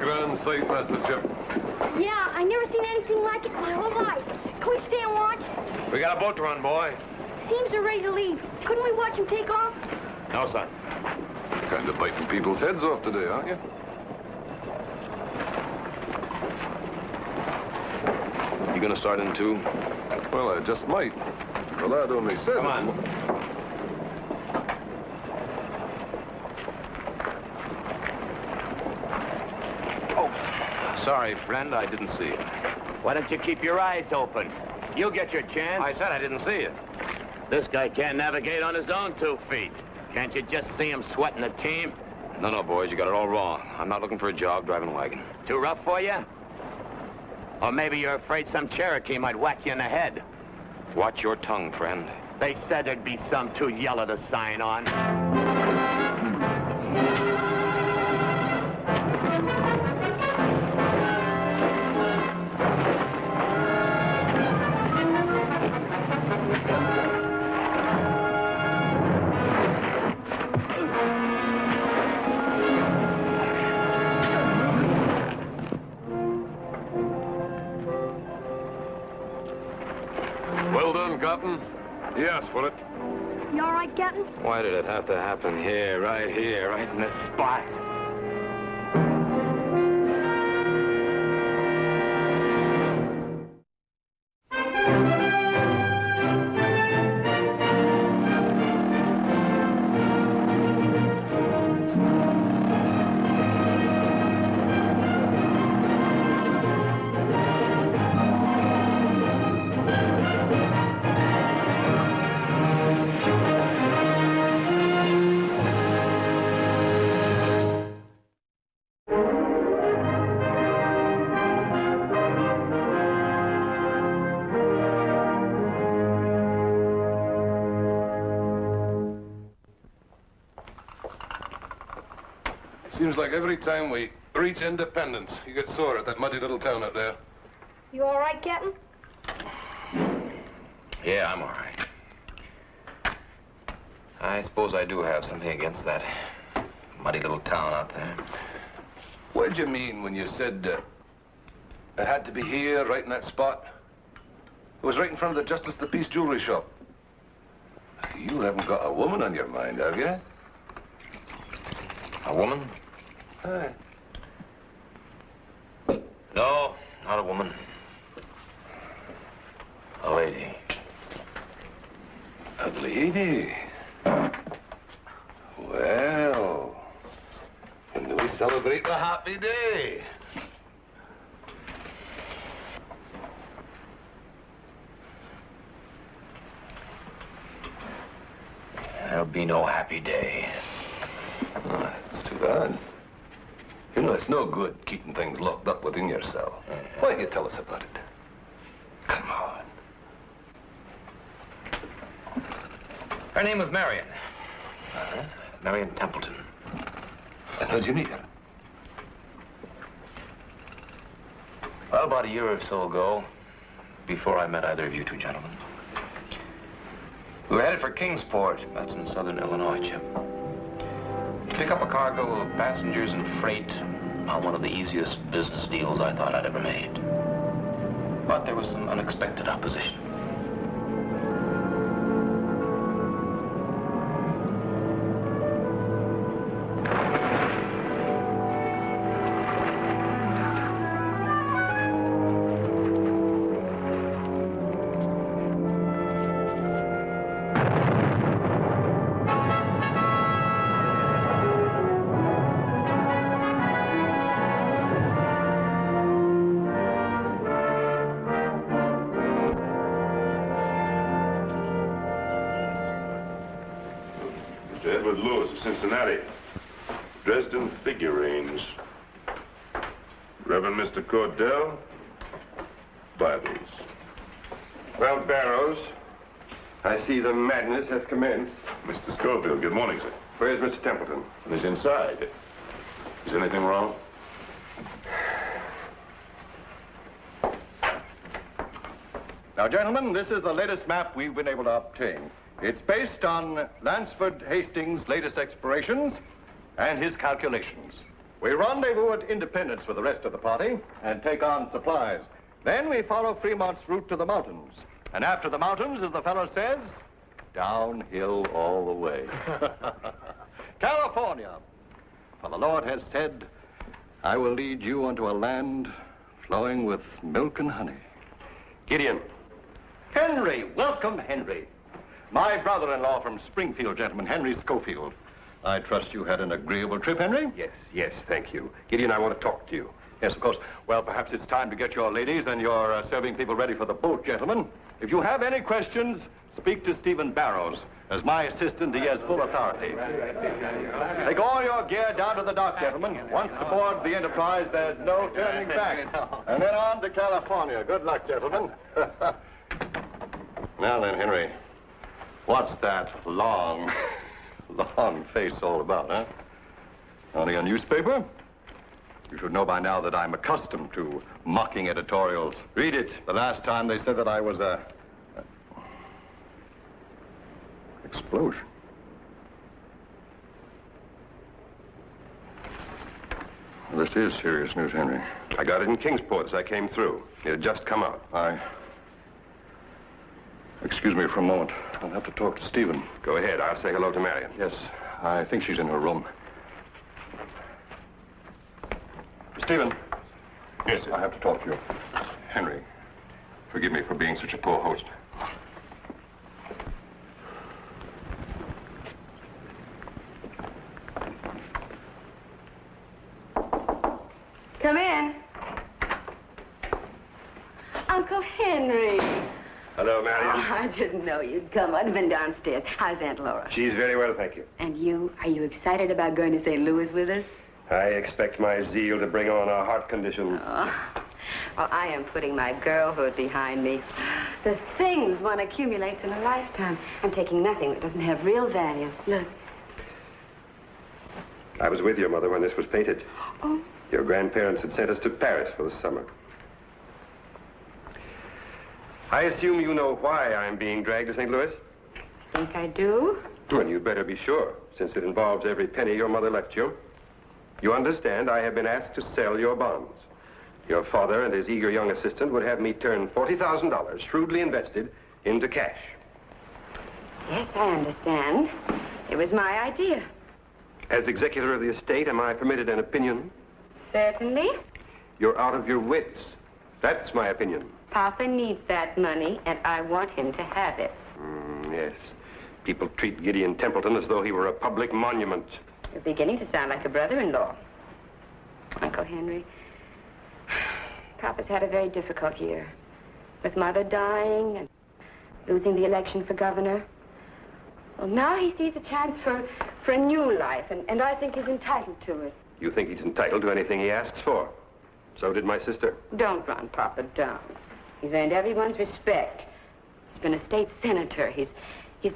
grand sight, Master Chip. Yeah, I never seen anything like it in my whole life. Can we stay and watch? We got a boat to run, boy. Seems they're ready to leave. Couldn't we watch them take off? No, son. Kind of biting people's heads off today, aren't you? You gonna start in too? Well, I just might. The lad only said... Come on. Oh, sorry, friend. I didn't see you. Why don't you keep your eyes open? You'll get your chance. I said I didn't see you. This guy can't navigate on his own 2 feet. Can't you just see him sweating the team? No, boys. You got it all wrong. I'm not looking for a jog driving a wagon. Too rough for you? Or maybe you're afraid some Cherokee might whack you in the head. Watch your tongue, friend. They said there'd be some too yellow to sign on. Well done, Captain. He asked for it. You all right, Captain? Why did it have to happen here, right in this spot? Seems like every time we reach independence, you get sore at that muddy little town out there. You all right, Captain? Yeah, I'm all right. I suppose I do have something against that muddy little town out there. What'd you mean when you said it had to be here, right in that spot? It was right in front of the Justice of the Peace jewelry shop. You haven't got a woman on your mind, have you? A woman? Aye. No, not a woman. A lady. A lady? Well, when do we celebrate the happy day? There'll be no happy day. Oh, that's too bad. You know, it's no good keeping things locked up within yourself. Why don't you tell us about it? Come on. Her name was Marion. Marion Templeton. And how'd you meet her? Well, about a year or so ago, before I met either of you two gentlemen, we were headed for Kingsport. That's in southern Illinois, Chip. To pick up a cargo of passengers and freight on one of the easiest business deals I thought I'd ever made. But there was some unexpected opposition. Cincinnati, Dresden figurines. Reverend Mr. Cordell, Bibles. Well, Barrows, I see the madness has commenced. Mr. Schofield, good morning, sir. Where's Mr. Templeton? He's inside. Is anything wrong? Now, gentlemen, this is the latest map we've been able to obtain. It's based on Lansford Hastings' latest explorations and his calculations. We rendezvous at Independence with the rest of the party and take on supplies. Then we follow Fremont's route to the mountains. And after the mountains, as the fellow says, downhill all the way. California. For the Lord has said, I will lead you unto a land flowing with milk and honey. Gideon. Henry, welcome, Henry. My brother-in-law from Springfield, gentlemen, Henry Schofield. I trust you had an agreeable trip, Henry? Yes, thank you. Gideon, I want to talk to you. Yes, of course. Well, perhaps it's time to get your ladies and your serving people ready for the boat, gentlemen. If you have any questions, speak to Stephen Barrows. As my assistant, he has full authority. Take all your gear down to the dock, gentlemen. Once aboard the Enterprise, there's no turning back. And then on to California. Good luck, gentlemen. Now then, Henry, what's that long face all about, huh? Only a newspaper? You should know by now that I'm accustomed to mocking editorials. Read it. The last time they said that I was a explosion. Well, this is serious news, Henry. I got it in Kingsport as I came through. It had just come out. Excuse me for a moment. I'll have to talk to Stephen. Go ahead. I'll say hello to Marion. Yes, I think she's in her room. Stephen. Yes, sir. I have to talk to you. Henry, forgive me for being such a poor host. Come in. Uncle Henry. Hello, Marion. Oh, I didn't know you'd come. I'd been downstairs. How's Aunt Laura? She's very well, thank you. And you? Are you excited about going to St. Louis with us? I expect my zeal to bring on a heart condition. Oh. Well, I am putting my girlhood behind me. The things one accumulates in a lifetime. I'm taking nothing that doesn't have real value. Look. I was with your mother when this was painted. Oh. Your grandparents had sent us to Paris for the summer. I assume you know why I'm being dragged to St. Louis? Think I do? Well, you'd better be sure, since it involves every penny your mother left you. You understand I have been asked to sell your bonds. Your father and his eager young assistant would have me turn $40,000, shrewdly invested, into cash. Yes, I understand. It was my idea. As executor of the estate, am I permitted an opinion? Certainly. You're out of your wits. That's my opinion. Papa needs that money, and I want him to have it. Yes. People treat Gideon Templeton as though he were a public monument. You're beginning to sound like a brother-in-law. Uncle Henry, Papa's had a very difficult year. With Mother dying and losing the election for governor. Well, now he sees a chance for a new life, and I think he's entitled to it. You think he's entitled to anything he asks for? So did my sister. Don't run Papa down. He's earned everyone's respect. He's been a state senator. He's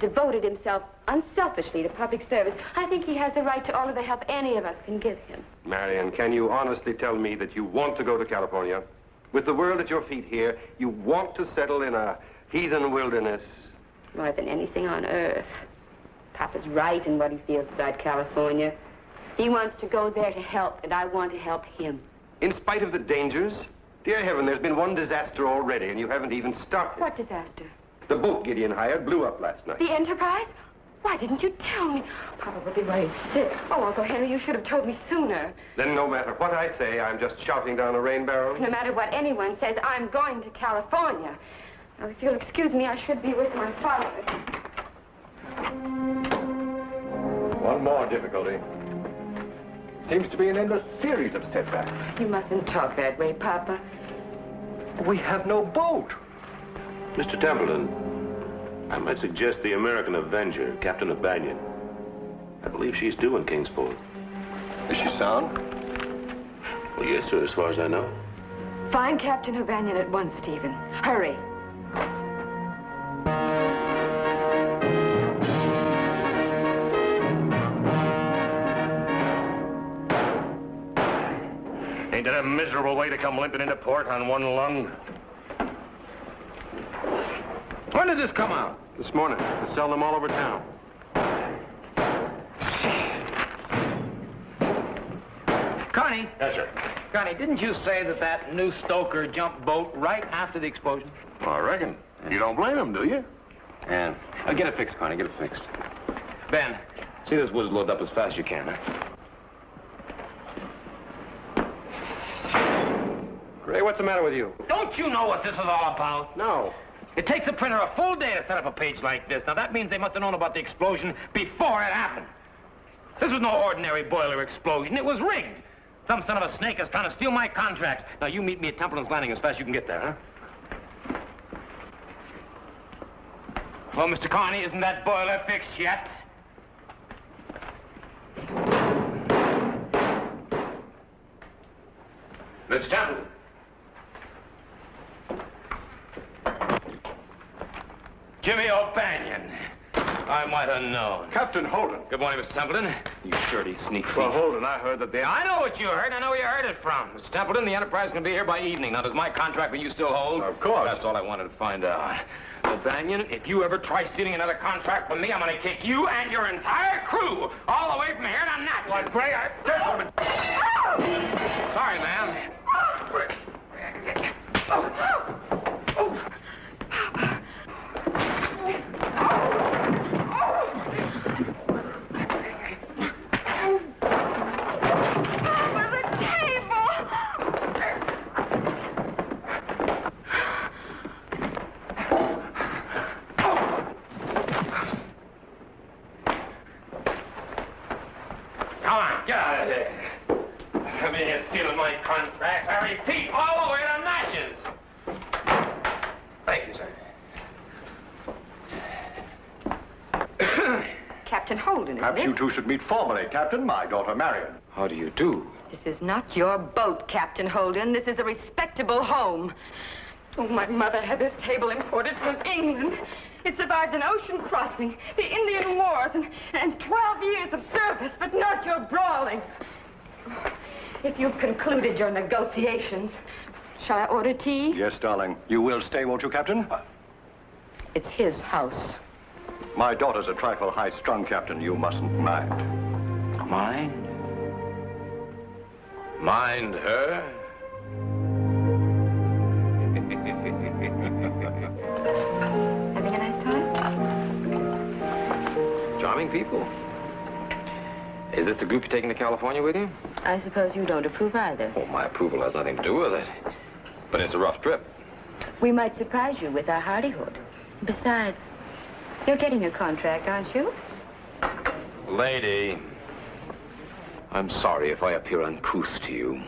devoted himself unselfishly to public service. I think he has the right to all of the help any of us can give him. Marion, can you honestly tell me that you want to go to California? With the world at your feet here, you want to settle in a heathen wilderness? More than anything on earth. Papa's right in what he feels about California. He wants to go there to help, and I want to help him. In spite of the dangers? Dear heaven, there's been one disaster already, and you haven't even started. What disaster? The boat Gideon hired blew up last night. The Enterprise? Why didn't you tell me? Papa will be worried sick. Oh, Uncle Henry, you should have told me sooner. Then no matter what I say, I'm just shouting down a rain barrel? No matter what anyone says, I'm going to California. Now, if you'll excuse me, I should be with my father. One more difficulty. Seems to be an endless series of setbacks. You mustn't talk that way, Papa. We have no boat. Mr. Templeton, I might suggest the American Avenger, Captain O'Banion. I believe she's due in Kingsport. Is she sound? Well, yes, sir, as far as I know. Find Captain O'Banion at once, Stephen. Hurry. Ain't that a miserable way to come limping into port on one lung? When did this come out? This morning. They sell them all over town. Connie. Yes, sir. Connie, didn't you say that new stoker jumped boat right after the explosion? Well, I reckon. You don't blame him, do you? Yeah. Get it fixed, Connie. Get it fixed. Ben, see this woods load up as fast as you can, huh? Ray, what's the matter with you? Don't you know what this is all about? No. It takes the printer a full day to set up a page like this. Now, that means they must have known about the explosion before it happened. This was no ordinary boiler explosion. It was rigged. Some son of a snake is trying to steal my contracts. Now, you meet me at Templeton's Landing as fast as you can get there, huh? Well, Mr. Carney, isn't that boiler fixed yet? Mr. Templeton. Jimmy O'Banion. I might have known. Captain Holden. Good morning, Mr. Templeton. You dirty sneak thief. Well, Holden, I heard that I know what you heard. I know where you heard it from. Mr. Templeton, the Enterprise can be here by evening. Now, does my contract with you still hold? Of course. That's all I wanted to find out. O'Banion, if you ever try stealing another contract from me, I'm going to kick you and your entire crew all the way from here to Natchez. Why, Gray, Gentlemen. Sorry, ma'am. Get out of there. Come in here stealing my contracts. I repeat, all the way to Natchez. Thank you, sir. Captain Holden, Perhaps isn't you it? two should meet formally, Captain. My daughter, Marion. How do you do? This is not your boat, Captain Holden. This is a respectable home. Oh, my mother had this table imported from England. It survived an ocean crossing, the Indian Wars, and 12 years of service, but not your brawling. If you've concluded your negotiations, shall I order tea? Yes, darling. You will stay, won't you, Captain? It's his house. My daughter's a trifle high-strung, Captain. You mustn't mind. Mind? Mind her? Having a nice time? Charming people. Is this the group you're taking to California with you? I suppose you don't approve either. Oh, my approval has nothing to do with it. But it's a rough trip. We might surprise you with our hardihood. Besides, you're getting a contract, aren't you? Lady, I'm sorry if I appear uncouth to you,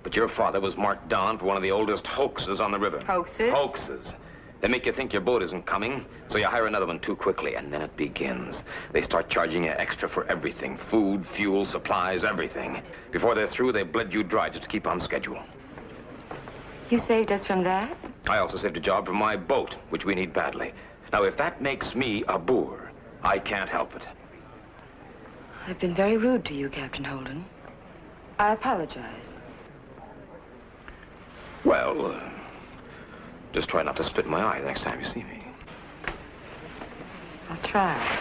but your father was marked down for one of the oldest hoaxes on the river. Hoaxes? Hoaxes. They make you think your boat isn't coming, so you hire another one too quickly, and then it begins. They start charging you extra for everything. Food, fuel, supplies, everything. Before they're through, they bled you dry just to keep on schedule. You saved us from that? I also saved a job for my boat, which we need badly. Now, if that makes me a boor, I can't help it. I've been very rude to you, Captain Holden. I apologize. Well, just try not to spit in my eye the next time you see me. I'll try.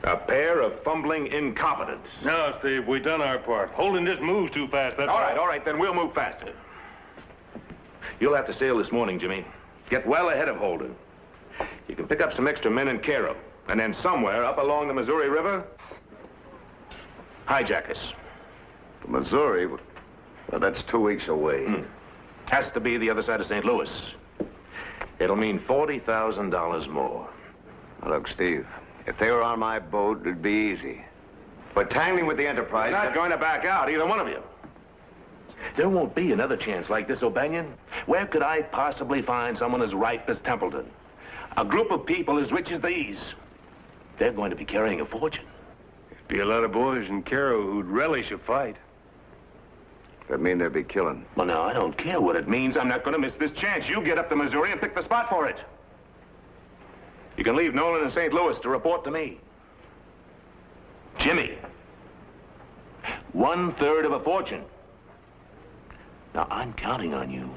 A pair of fumbling incompetents. No, Steve, we done our part. Holden just moves too fast, that's All right, then we'll move faster. You'll have to sail this morning, Jimmy. Get well ahead of Holden. You can pick up some extra men in Cairo, and then somewhere up along the Missouri River, hijack us. Missouri? Well, that's 2 weeks away. Has to be the other side of St. Louis. It'll mean $40,000 more. Look, Steve, if they were on my boat, it'd be easy. But tangling with the Enterprise... You're not going to back out, either one of you. There won't be another chance like this, O'Banion. Where could I possibly find someone as ripe as Templeton? A group of people as rich as these. They're going to be carrying a fortune. There'd be a lot of boys in Cairo who'd relish a fight. That'd mean they'd be killing. Well, now, I don't care what it means. I'm not going to miss this chance. You get up to Missouri and pick the spot for it. You can leave Nolan in St. Louis to report to me. Jimmy. 1/3 of a fortune. Now, I'm counting on you.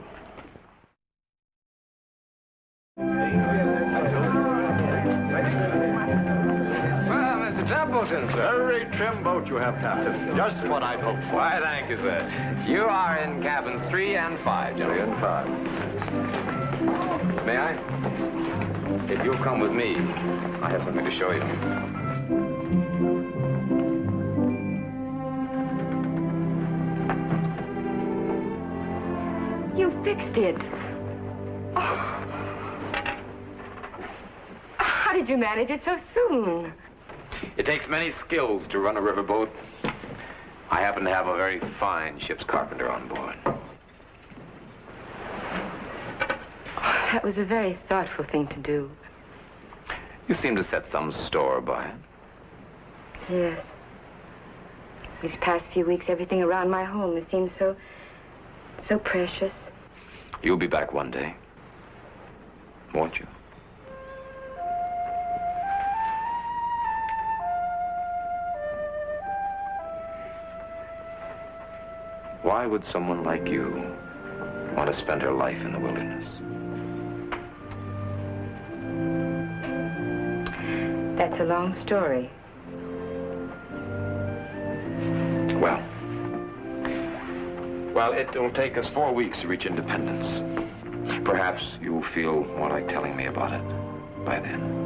Well, Mr. Mr. Templeton, sir. Very trim boat you have, Captain. Just what I'd hoped for. Why, thank you, sir. You are in cabins 3 and 5, gentlemen. 3 and 5. May I? If you'll come with me, I have something to show you. You fixed it. Oh. How did you manage it so soon? It takes many skills to run a riverboat. I happen to have a very fine ship's carpenter on board. That was a very thoughtful thing to do. You seem to set some store by it. Yes. These past few weeks, everything around my home has seemed so precious. You'll be back one day, won't you? Why would someone like you want to spend her life in the wilderness? That's a long story. Well, it'll take us 4 weeks to reach independence. Perhaps you'll feel more like telling me about it by then.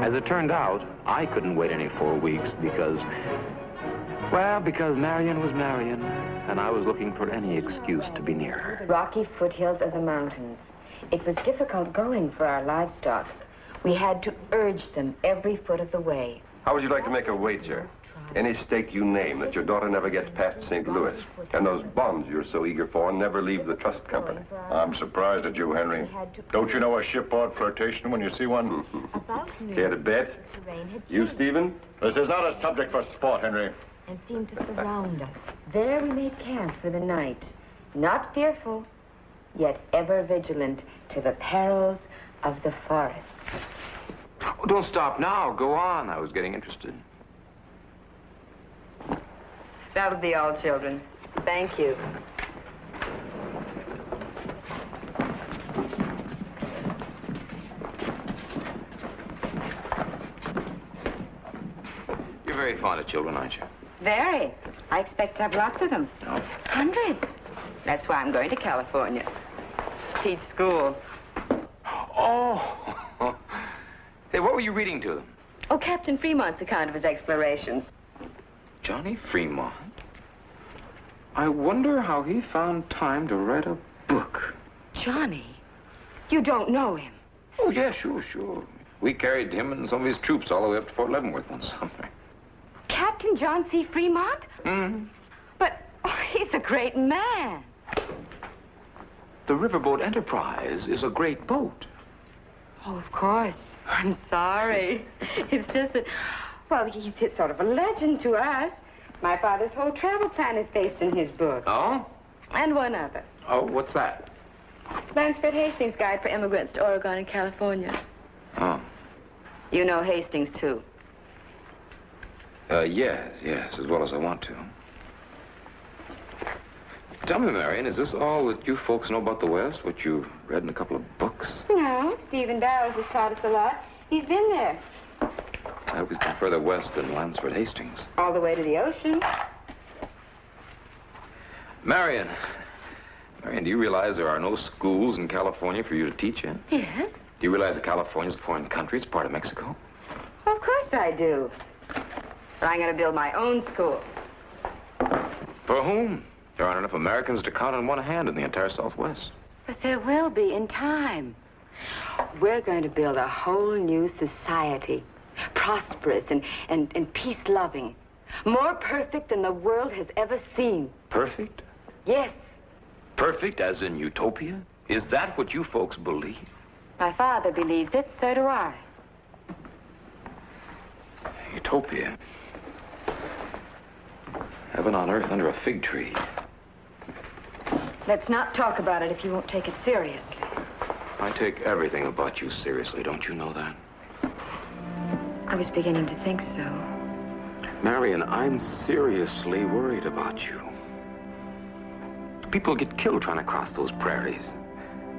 As it turned out, I couldn't wait any 4 weeks because Marion was Marion, and I was looking for any excuse to be near her. The rocky foothills of the mountains. It was difficult going for our livestock. We had to urge them every foot of the way. How would you like to make a wager? Any stake you name that your daughter never gets past St. Louis, and those bonds you're so eager for never leave the trust company. I'm surprised at you, Henry. Don't you know a shipboard flirtation when you see one? Care to bet? You, Stephen? This is not a subject for sport, Henry. And seemed to surround us. There we made camp for the night. Not fearful, yet ever vigilant to the perils of the forest. Oh, don't stop now. Go on. I was getting interested. That'll be all, children. Thank you. You're very fond of children, aren't you? Very. I expect to have lots of them. Oh. Hundreds. That's why I'm going to California. Teach school. Oh. Hey, what were you reading to them? Oh, Captain Fremont's account of his explorations. Johnny Fremont? I wonder how he found time to write a book. Johnny? You don't know him. Oh, yeah, sure. We carried him and some of his troops all the way up to Fort Leavenworth one summer. Captain John C. Fremont? Mm-hmm. But he's a great man. The Riverboat Enterprise is a great boat. Oh, of course. I'm sorry. It's just that, well, he's sort of a legend to us. My father's whole travel plan is based in his book. Oh? And one other. Oh, what's that? Lansford Hastings' Guide for Immigrants to Oregon and California. Oh. You know Hastings, too. Yes, as well as I want to. Tell me, Marion, is this all that you folks know about the West, what you read in a couple of books? No, Stephen Barrows has taught us a lot. He's been there. I always been further west than Lansford Hastings. All the way to the ocean. Marion, do you realize there are no schools in California for you to teach in? Yes. Do you realize that California's a foreign country? It's part of Mexico. Of course I do. But I'm going to build my own school. For whom? There aren't enough Americans to count on one hand in the entire Southwest. But there will be in time. We're going to build a whole new society. Prosperous and peace-loving. More perfect than the world has ever seen. Perfect? Yes. Perfect as in utopia? Is that what you folks believe? My father believes it, so do I. Utopia. Heaven on earth under a fig tree. Let's not talk about it if you won't take it seriously. I take everything about you seriously, don't you know that? I was beginning to think so. Marion, I'm seriously worried about you. People get killed trying to cross those prairies.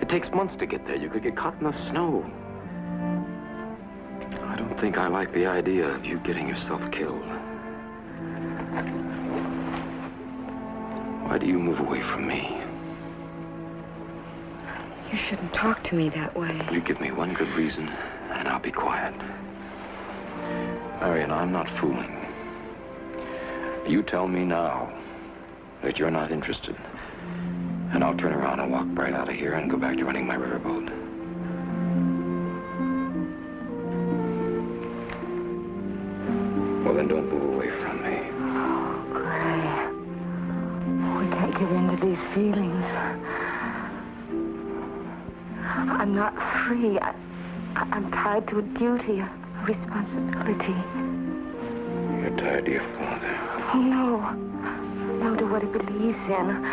It takes months to get there. You could get caught in the snow. I don't think I like the idea of you getting yourself killed. Why do you move away from me? You shouldn't talk to me that way. You give me one good reason, and I'll be quiet. Marion, I'm not fooling. You tell me now that you're not interested, and I'll turn around and walk right out of here and go back to running my riverboat. Well, then don't move away from me. Oh, Gray. We can't get into these feelings. I'm not free. I'm tied to a duty, a responsibility. You're tied to your father. Oh, no. No, to what he believes in.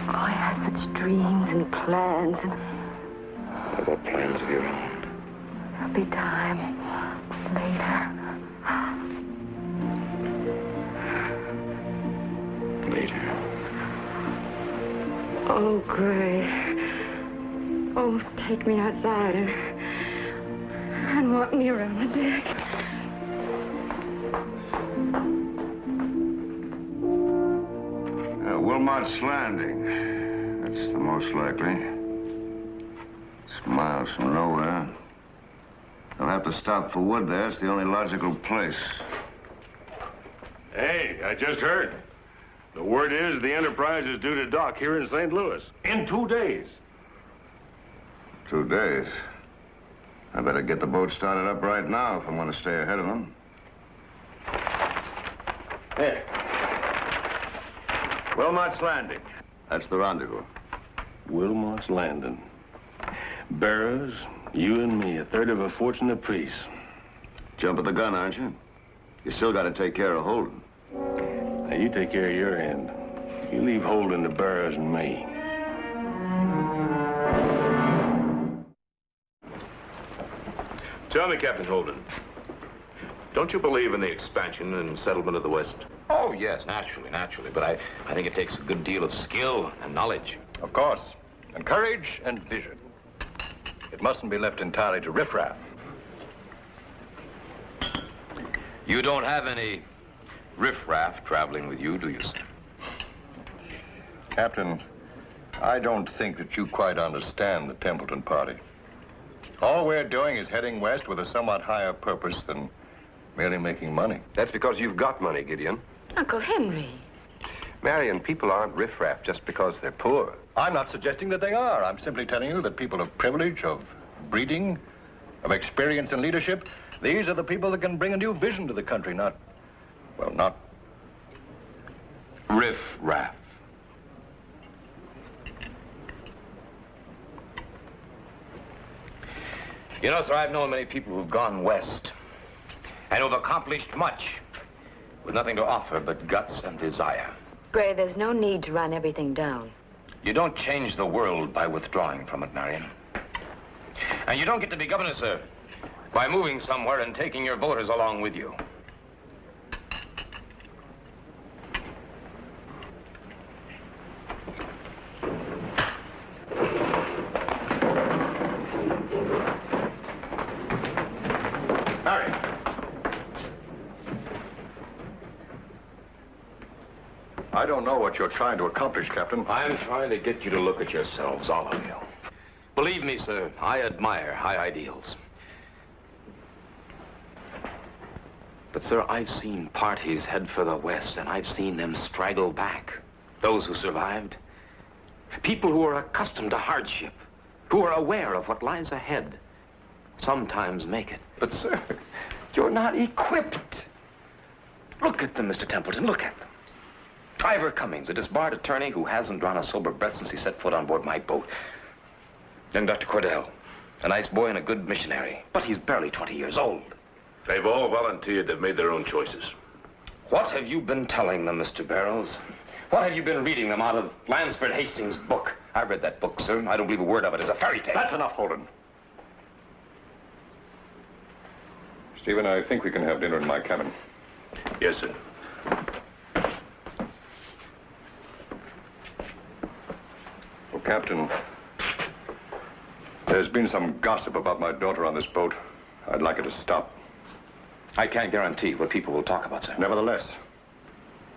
Oh, he has such dreams and plans. What about plans of your own? There'll be time. Later. Later. Oh, Gray. Oh, take me outside and walk me around the deck. Wilmot's Landing. That's the most likely. It's miles from nowhere. They'll have to stop for wood there. It's the only logical place. Hey, I just heard. The word is the Enterprise is due to dock here in St. Louis in 2 days. 2 days. I better get the boat started up right now if I want to stay ahead of them. Hey. Wilmot's Landing. That's the rendezvous. Wilmot's Landing. Barrows, you and me, a third of a fortune apiece. Jumping the gun, aren't you? You still got to take care of Holden. Now, you take care of your end. You leave Holden to Barrows and me. Tell me, Captain Holden, don't you believe in the expansion and settlement of the West? Oh, yes, naturally. But I think it takes a good deal of skill and knowledge. Of course. And courage and vision. It mustn't be left entirely to riffraff. You don't have any riffraff traveling with you, do you, sir? Captain, I don't think that you quite understand the Templeton party. All we're doing is heading west with a somewhat higher purpose than merely making money. That's because you've got money, Gideon. Uncle Henry. Marion, people aren't riffraff just because they're poor. I'm not suggesting that they are. I'm simply telling you that people of privilege, of breeding, of experience and leadership, these are the people that can bring a new vision to the country, not Riff-raff. You know, sir, I've known many people who've gone west and who've accomplished much with nothing to offer but guts and desire. Gray, there's no need to run everything down. You don't change the world by withdrawing from it, Marion. And you don't get to be governor, sir, by moving somewhere and taking your voters along with you. Marion. I don't know what you're trying to accomplish, Captain. I'm trying to get you to look at yourselves, all of you. Believe me, sir, I admire high ideals. But, sir, I've seen parties head for the West, and I've seen them straggle back. Those who survived. People who are accustomed to hardship, who are aware of what lies ahead, sometimes make it. But, sir, you're not equipped. Look at them, Mr. Templeton, look at them. Ivor Cummings, a disbarred attorney who hasn't drawn a sober breath since he set foot on board my boat. Young Dr. Cordell, a nice boy and a good missionary, but he's barely 20 years old. They've all volunteered. They've made their own choices. What have you been telling them, Mr. Barrows? What have you been reading them out of Lansford Hastings' book? I read that book, sir. I don't believe a word of it is a fairy tale. That's enough, Holden. Stephen, I think we can have dinner in my cabin. Yes, sir. Captain, there's been some gossip about my daughter on this boat. I'd like it to stop. I can't guarantee what people will talk about, sir. Nevertheless,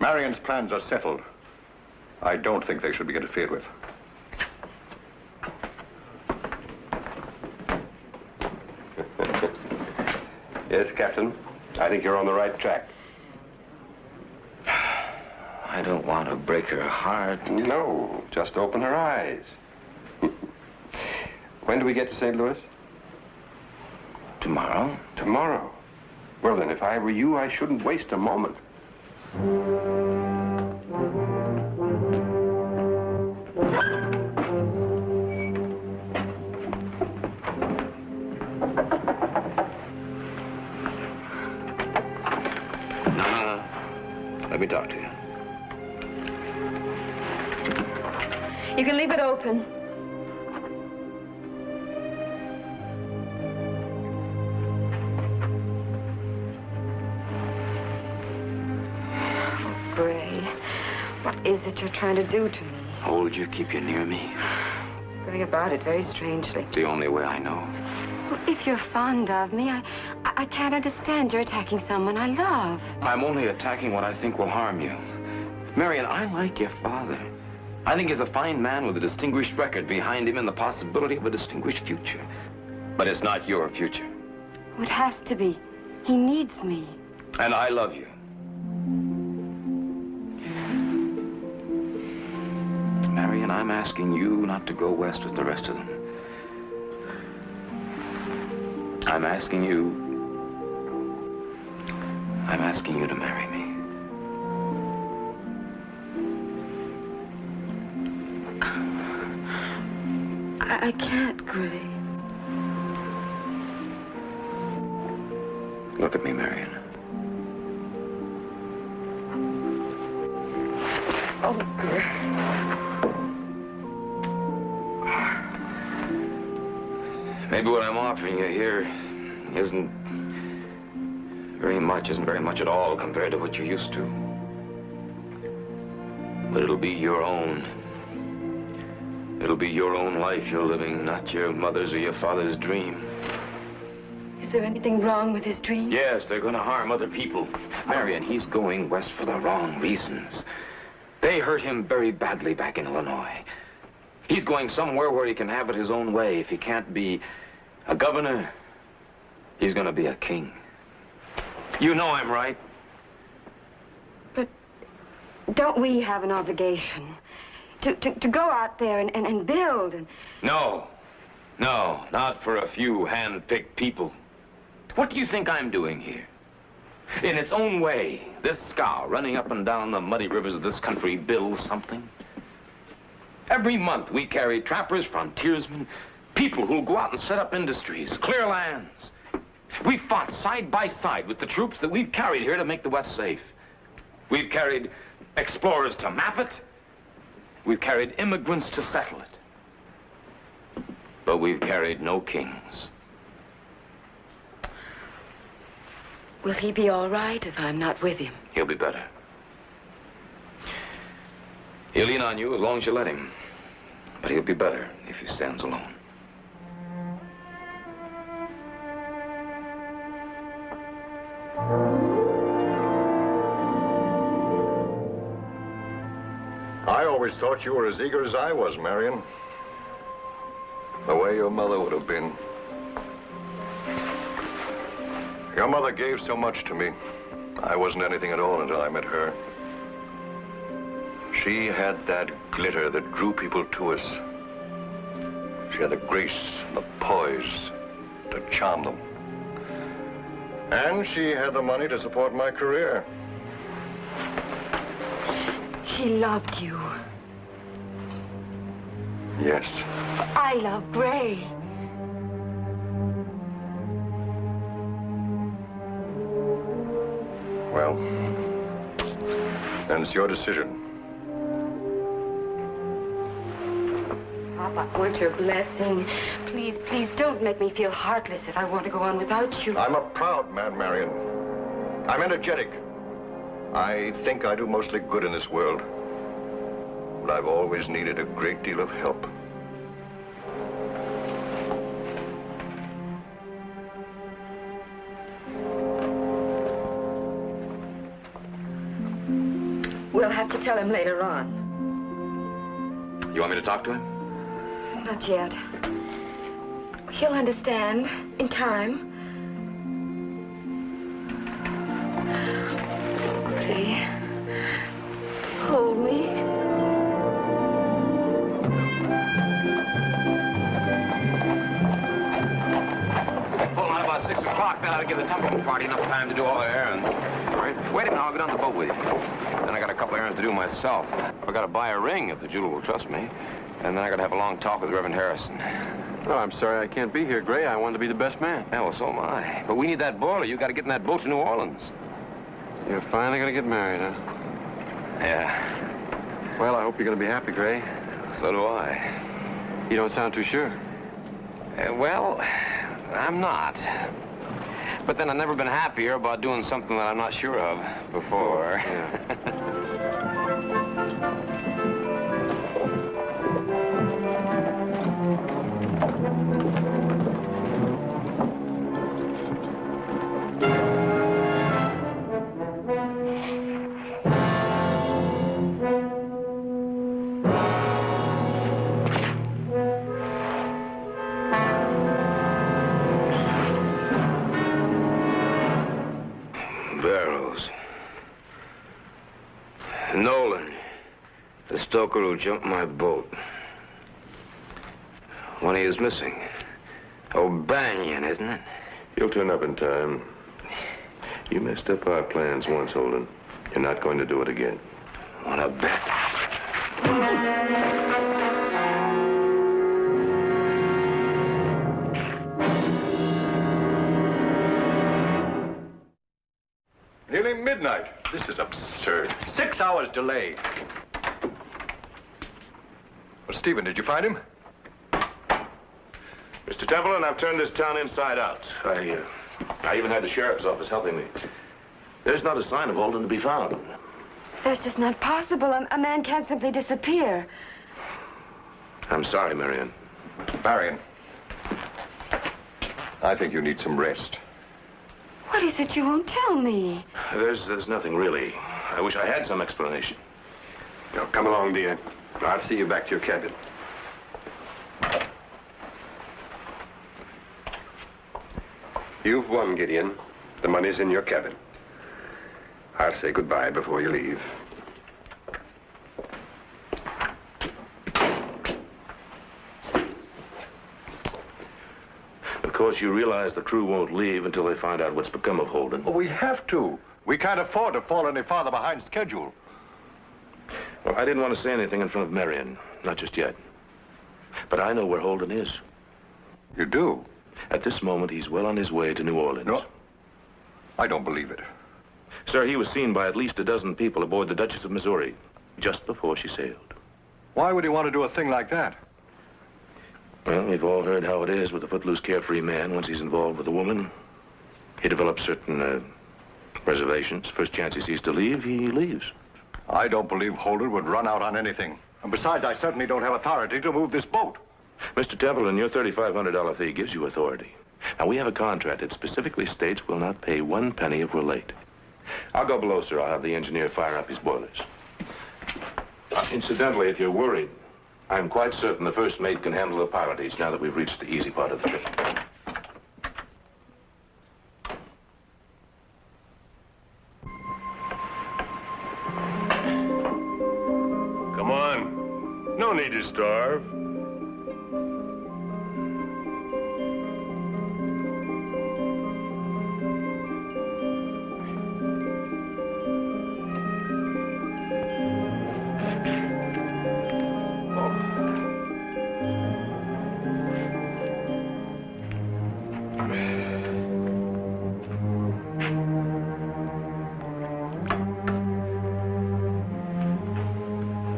Marion's plans are settled. I don't think they should be interfered with. Yes, Captain. I think you're on the right track. I don't want to break her heart. No, just open her eyes. When do we get to St. Louis? Tomorrow. Tomorrow. Well, then, if I were you, I shouldn't waste a moment. No. Let me talk to you. You can leave it open. Oh, Gray, what is it you're trying to do to me? Hold you, keep you near me. Going about it very strangely. It's the only way I know. Well, if you're fond of me, I can't understand you're attacking someone I love. I'm only attacking what I think will harm you. Marion, I like your father. I think he's a fine man with a distinguished record behind him and the possibility of a distinguished future. But it's not your future. It has to be. He needs me. And I love you. Marion, I'm asking you not to go west with the rest of them. I'm asking you to marry me. I can't, Gray. Look at me, Marion. Oh, Gray. Maybe what I'm offering you here isn't very much at all compared to what you're used to. But it'll be your own. It'll be your own life you're living, not your mother's or your father's dream. Is there anything wrong with his dream? Yes, they're going to harm other people. Marion, he's going west for the wrong reasons. They hurt him very badly back in Illinois. He's going somewhere where he can have it his own way. If he can't be a governor, he's going to be a king. You know I'm right. But don't we have an obligation to go out there and build and... No, not for a few hand-picked people. What do you think I'm doing here? In its own way, this scow running up and down the muddy rivers of this country builds something. Every month we carry trappers, frontiersmen, people who'll go out and set up industries, clear lands. We've fought side by side with the troops that we've carried here to make the West safe. We've carried explorers to map it. We've carried immigrants to settle it. But we've carried no kings. Will he be all right if I'm not with him? He'll be better. He'll lean on you as long as you let him. But he'll be better if he stands alone. I always thought you were as eager as I was, Marion. The way your mother would have been. Your mother gave so much to me. I wasn't anything at all until I met her. She had that glitter that drew people to us. She had the grace and the poise to charm them. And she had the money to support my career. She loved you. Yes. I love Gray. Well, then it's your decision. Papa, I want your blessing. Please, please don't make me feel heartless if I want to go on without you. I'm a proud man, Marion. I'm energetic. I think I do mostly good in this world. but I've always needed a great deal of help. We'll have to tell him later on. You want me to talk to him? Not yet. He'll understand in time. Pretty. Hold me. Pull out about 6 o'clock. That ought to give the Templeton party enough time to do all their errands. All right. Wait a minute. I'll get on the boat with you. Then I got a couple of errands to do myself. I got to buy a ring if the jeweler will trust me. And then I got to have a long talk with Reverend Harrison. Oh, I'm sorry I can't be here, Gray. I wanted to be the best man. Yeah, well, so am I. But we need that boiler. You got to get in that boat to New Orleans. You're finally going to get married, huh? Yeah. Well, I hope you're going to be happy, Gray. So do I. You don't sound too sure. Well, I'm not. But then I've never been happier about doing something that I'm not sure of before. Yeah. Nolan, the stoker who jumped my boat. One of you is missing. O'Banion, isn't it? He'll turn up in time. You messed up our plans once, Holden. You're not going to do it again. On a bet. Nearly midnight. This is absurd. 6 hours delay. Well, Stephen, did you find him? Mr. Templeton, I've turned this town inside out. I even had the sheriff's office helping me. There's not a sign of Holden to be found. That's just not possible. A man can't simply disappear. I'm sorry, Marion. Marion, I think you need some rest. What is it you won't tell me? There's nothing really. I wish I had some explanation. Now, come along, dear. I'll see you back to your cabin. You've won, Gideon. The money's in your cabin. I'll say goodbye before you leave. Of course, you realize the crew won't leave until they find out what's become of Holden. Well, we have to. We can't afford to fall any farther behind schedule. Well, I didn't want to say anything in front of Marion. Not just yet. But I know where Holden is. You do? At this moment, he's well on his way to New Orleans. No. I don't believe it. Sir, he was seen by at least a dozen people aboard the Duchess of Missouri just before she sailed. Why would he want to do a thing like that? Well, we've all heard how it is with a footloose, carefree man once he's involved with a woman. He develops certain reservations. First chance he sees to leave, he leaves. I don't believe Holden would run out on anything. And besides, I certainly don't have authority to move this boat. Mr. Templeton, your $3,500 fee gives you authority. Now, we have a contract that specifically states we'll not pay 1 penny if we're late. I'll go below, sir. I'll have the engineer fire up his boilers. Incidentally, if you're worried, I'm quite certain the first mate can handle the pilotage now that we've reached the easy part of the trip. Come on. No need to starve.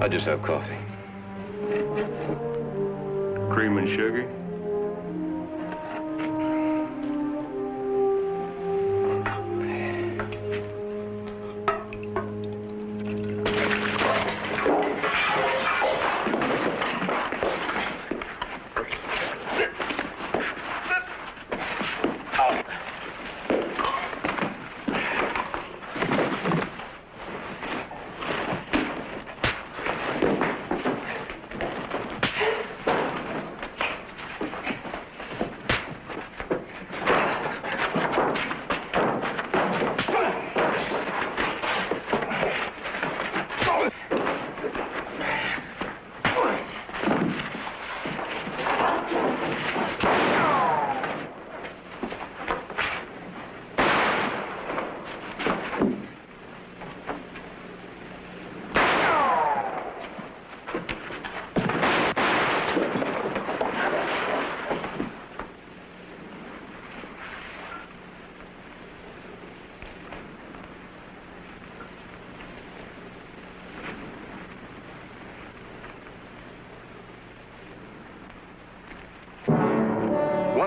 I'll just have coffee. Cream and sugar.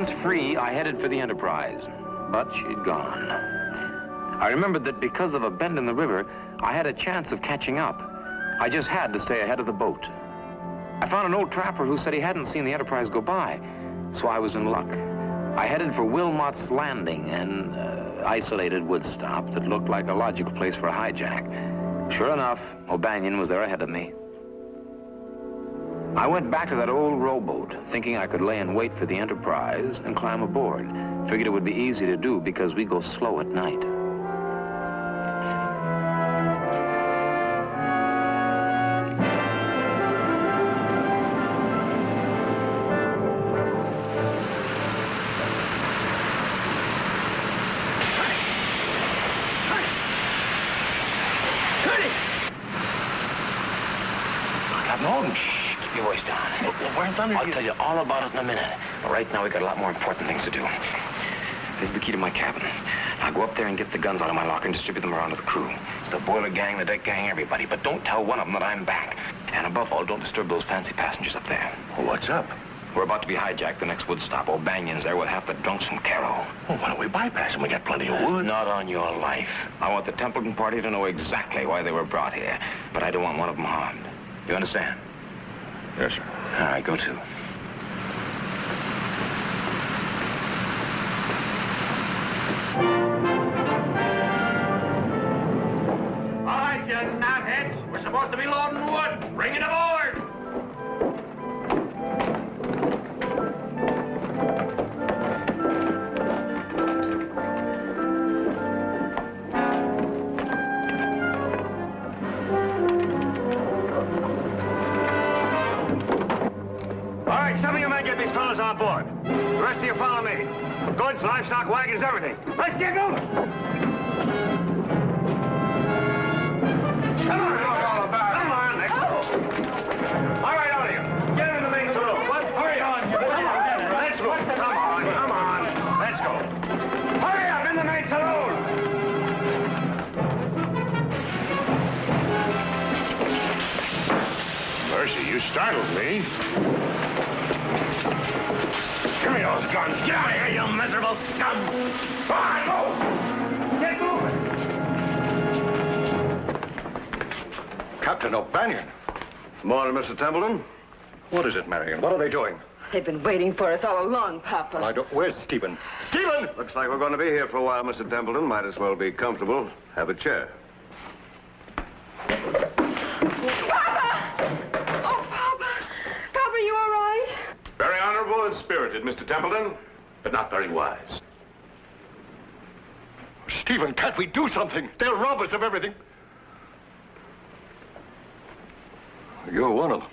Once free, I headed for the Enterprise, but she'd gone. I remembered that because of a bend in the river, I had a chance of catching up. I just had to stay ahead of the boat. I found an old trapper who said he hadn't seen the Enterprise go by, so I was in luck. I headed for Wilmot's Landing, an isolated wood stop that looked like a logical place for a hijack. Sure enough, O'Banion was there ahead of me. I went back to that old rowboat, thinking I could lay in wait for the Enterprise and climb aboard. Figured it would be easy to do because we go slow at night. Captain Holden, keep your voice down. I'll tell you all about it in a minute. But right now, we got a lot more important things to do. This is the key to my cabin. I'll go up there and get the guns out of my locker and distribute them around to the crew. It's the boiler gang, the deck gang, everybody. But don't tell one of them that I'm back. And above all, don't disturb those fancy passengers up there. Well, what's up? We're about to be hijacked the next wood stop. O'Banion's there with half the drunks from Cairo. Well, why don't we bypass them? We got plenty of wood. Not on your life. I want the Templeton party to know exactly why they were brought here. But I don't want one of them harmed. You understand? Yes, sir. All right, go to. All right, you knotheads. We're supposed to be loading wood. Bring it aboard. Some of you men get these fellas on board. The rest of you follow me. Goods, livestock, wagons, everything. Let's get going. Come on, all about. Come on, let's go. All right, all of you. Get in the main saloon. What? Hurry on. Come on, let's go. Come on. Let's go. Hurry up in the main saloon. Mercy, you startled me. Give me those guns. Get out of here, you miserable scum. Go on, go. Get moving. Captain O'Banion. Morning, Mr. Templeton. What is it, Marion? What are they doing? They've been waiting for us all along, Papa. Well, I don't... Where's Stephen? Stephen! Looks like we're going to be here for a while, Mr. Templeton. Might as well be comfortable. Have a chair. Papa! Oh, Papa! Papa, you all right? Very honorable and spirited, Mr. Templeton, but not very wise. Stephen, can't we do something? They'll rob us of everything. You're one of them.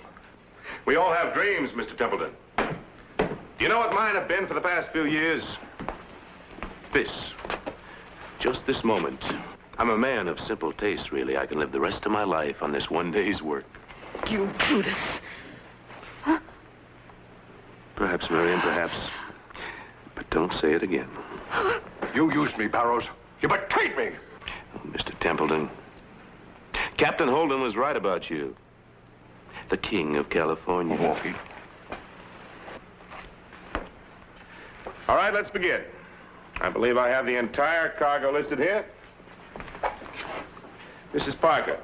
We all have dreams, Mr. Templeton. Do you know what mine have been for the past few years? This. Just this moment. I'm a man of simple taste, really. I can live the rest of my life on this one day's work. You Judas. Huh? Perhaps, Marion, perhaps. But don't say it again. You used me, Barrows. You betrayed me. Oh, Mr. Templeton. Captain Holden was right about you. The King of California. Walkie. All right, let's begin. I believe I have the entire cargo listed here. Mrs. Parker.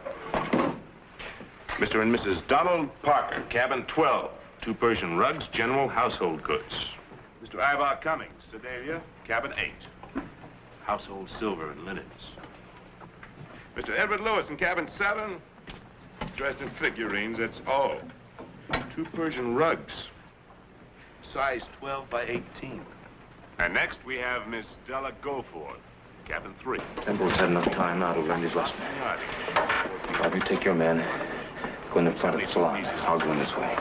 Mr. and Mrs. Donald Parker, cabin 12. 2 Persian rugs, general household goods. Mr. Ivar Cummings, Sedalia, cabin 8. Household silver and linens. Mr. Edward Lewis in cabin 7. Dressed in figurines, that's all. 2 Persian rugs. Size 12 by 18. And next we have Miss Della Goforth, cabin 3. Emperor's had enough time now to learn his lesson. Bob, you take your men. Go in the front of the salon. I'll go in this way.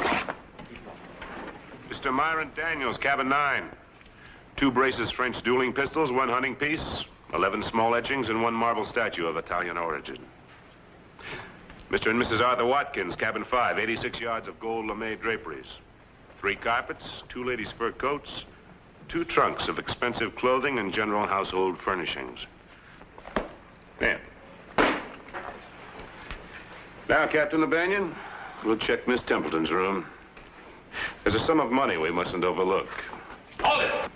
Mr. Myron Daniels, cabin 9. 2 braces French dueling pistols, 1 hunting piece, 11 small etchings, and 1 marble statue of Italian origin. Mr. and Mrs. Arthur Watkins, cabin 5, 86 yards of gold lame draperies. 3 carpets, 2 ladies' fur coats, 2 trunks of expensive clothing and general household furnishings. There. Now, Captain O'Banion, we'll check Miss Templeton's room. There's a sum of money we mustn't overlook. Hold it!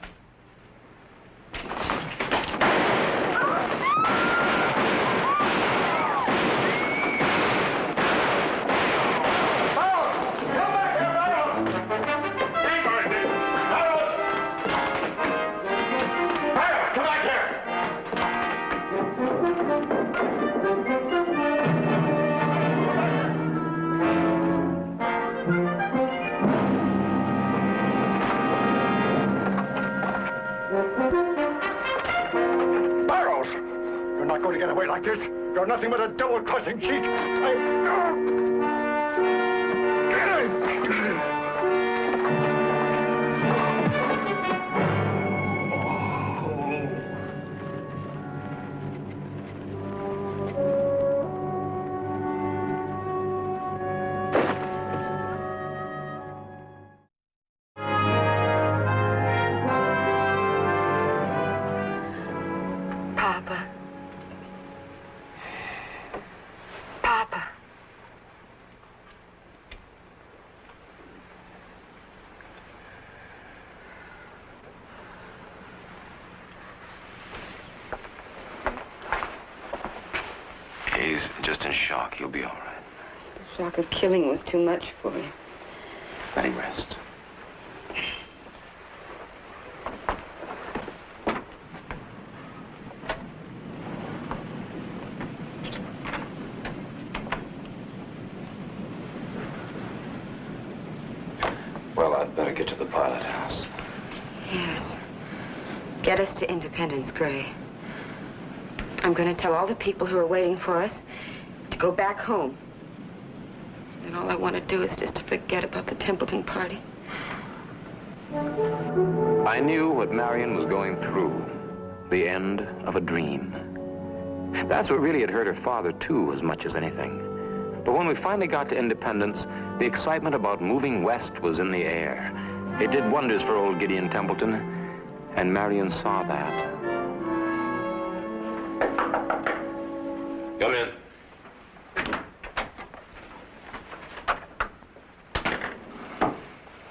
like this. You're nothing but a double-crossing cheat. Get him! He's just in shock. He'll be all right. The shock of killing was too much for him. Let him rest. Well, I'd better get to the pilot house. Yes. Get us to Independence, Gray. I'm going to tell all the people who are waiting for us to go back home. And all I want to do is just to forget about the Templeton party. I knew what Marion was going through. The end of a dream. That's what really had hurt her father, too, as much as anything. But when we finally got to Independence, the excitement about moving west was in the air. It did wonders for old Gideon Templeton, and Marion saw that. Come in.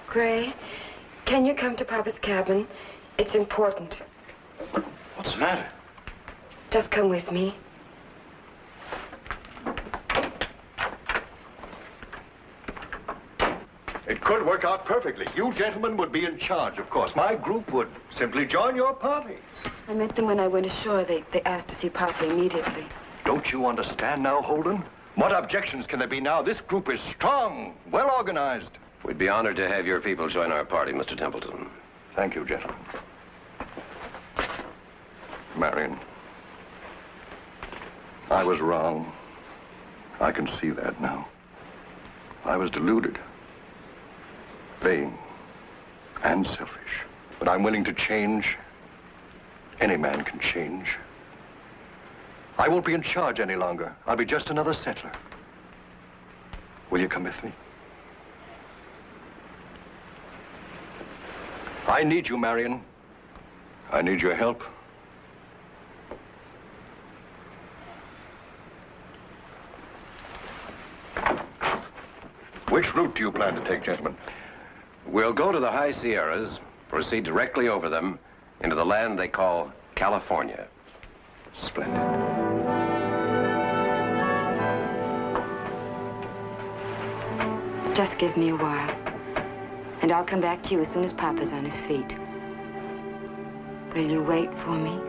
Gray, can you come to Papa's cabin? It's important. What's the matter? Just come with me. It could work out perfectly. You gentlemen would be in charge, of course. My group would simply join your party. I met them when I went ashore. They asked to see Papa immediately. Don't you understand now, Holden? What objections can there be now? This group is strong, well organized. We'd be honored to have your people join our party, Mr. Templeton. Thank you, gentlemen. Marion, I was wrong. I can see that now. I was deluded, vain, and selfish. But I'm willing to change. Any man can change. I won't be in charge any longer. I'll be just another settler. Will you come with me? I need you, Marion. I need your help. Which route do you plan to take, gentlemen? We'll go to the high Sierras, proceed directly over them, into the land they call California. Splendid. Just give me a while, and I'll come back to you as soon as Papa's on his feet. Will you wait for me?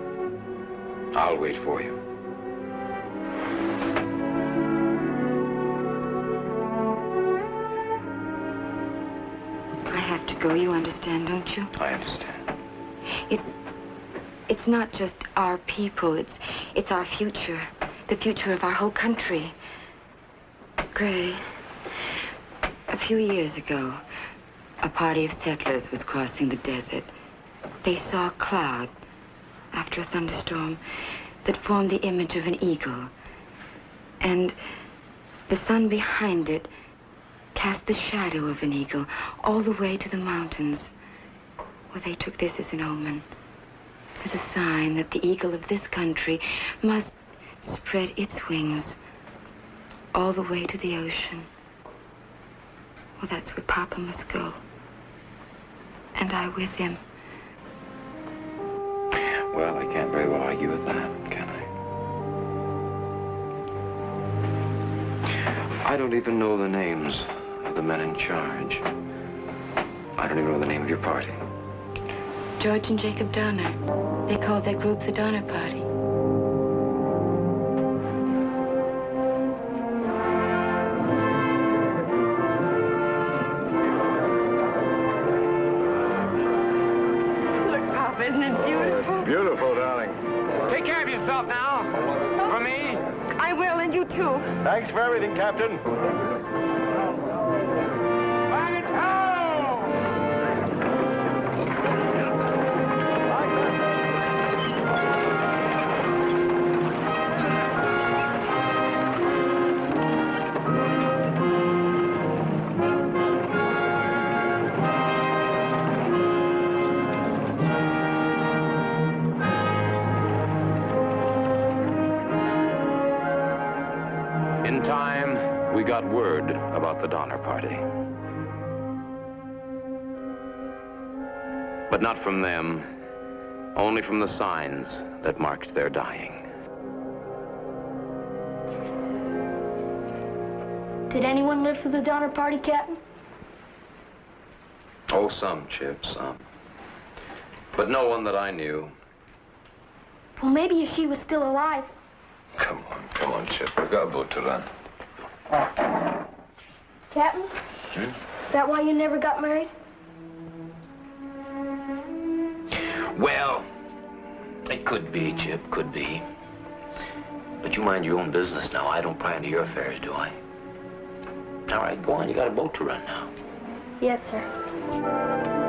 I'll wait for you. I have to go, you understand, don't you? I understand. It's not just our people, it's our future, the future of our whole country. Gray, a few years ago, a party of settlers was crossing the desert. They saw a cloud after a thunderstorm that formed the image of an eagle. And the sun behind it cast the shadow of an eagle all the way to the mountains. Well, they took this as an omen, as a sign that the eagle of this country must spread its wings all the way to the ocean. Well, that's where Papa must go. And I with him. Well, I can't very well argue with that, can I? I don't even know the names of the men in charge. I don't even know the name of your party. George and Jacob Donner. They called their group the Donner Party. Look, Papa, isn't it beautiful? Beautiful, darling. Take care of yourself now. For me. I will, and you too. Thanks for everything, Captain. In time, we got word about the Donner Party. But not from them, only from the signs that marked their dying. Did anyone live for the Donner Party, Captain? Oh, some, Chip, some. But no one that I knew. Well, maybe if she was still alive. Come on, Chip. We've got a boat to run. Captain? Is that why you never got married? Well, it could be, Chip, could be. But you mind your own business now. I don't pry into your affairs, do I? All right, go on. You got a boat to run now. Yes, sir.